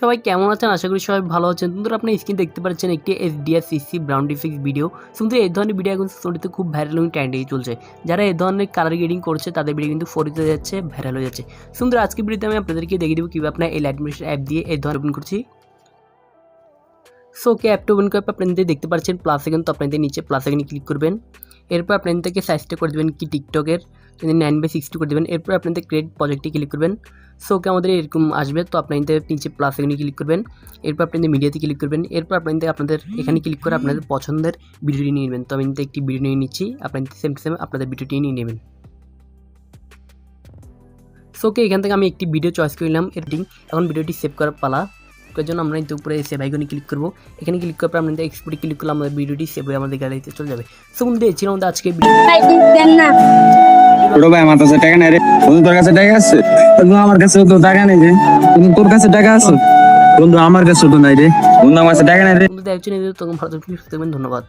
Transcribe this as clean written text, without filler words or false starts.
সবাই কেমন আছেন? আশা করি সবাই ভালো আছেন। বন্ধুরা আপনি স্ক্রিন দেখতে পাচ্ছেন একটি SDR-CC ব্রাউন ডিফেক্ট ভিডিও। কিন্তু এই ধরনের ভিডিও এখন সোশ্যাল খুব ভাইরাল এবং ট্রেন্ডিং চলছে। যারা এই ধরনের কালার গ্রেডিং করছে তাদের ভিডিও কিন্তু ফরিতে যাচ্ছে, ভাইরাল হয়ে যাচ্ছে। বন্ধুরা আজকের ভিডিওতে আমি আপনাদেরকে দেখিয়ে দেবো কীভাবে আপনার এই লাইটমেশন অ্যাপ দিয়ে এই ধরনের ওপেন করছি। সো ওকে অ্যাপটা ওপেন করার পর আপনাদের দেখতে পাচ্ছেন প্লাস আইকন, তো আপনাদের নিচে প্লাস আইকনে ক্লিক করবেন। এরপর আপনাদেরকে সাইজটা করে দেবেন কি টিকটকের 9/60 করে দেবেন। এরপর আপনাদের ক্রিয়েট প্রজেক্টে ক্লিক করবেন। সো ওকে আমাদের এরকম আসবে, তো আপনাদের নিচে প্লাস আইকনে ক্লিক করবেন। এরপর আপনাদের মিডিয়াতে ক্লিক করবেন। এরপর আপনাদের এখানে ক্লিক করে আপনাদের পছন্দের ভিডিওটি নিয়ে নেবেন। তো আমি একটি ভিডিও নিয়ে নিচ্ছি, আপনাদের সেম আপনাদের ভিডিওটি নিয়ে নেবেন। সো ওকে এখান থেকে আমি একটি ভিডিও চয়েস করে নিলাম এডিটিং। এখন ভিডিওটি সেভ করার পালা। এর জন্য আমরা কিন্তু উপরে সেভ আইকনে ক্লিক করবো। এখানে ক্লিক করার পর আমাদের এক্সপোর্টে ক্লিক করলে আমাদের ভিডিওটি সেভ হয়ে আমাদের গ্যালারিতে চলে যাবে। সো বন্ধু এই ছিল আমাদের আজকে ভিডিও। ছোট ভাই আমার কাছে টাকা নাই রে। বন্ধু তোর কাছে টাকা আছে? বন্ধু আমার কাছে তো টাকা নেই রে। বন্ধু তোর কাছে টাকা আছে? বন্ধু আমার কাছে তো নাই রে। বন্ধু আমার কাছে টাকা নাই রে। বন্ধু দেখছেন তখন ভালো থাকবেন, সুস্থ থাকবেন, ধন্যবাদ।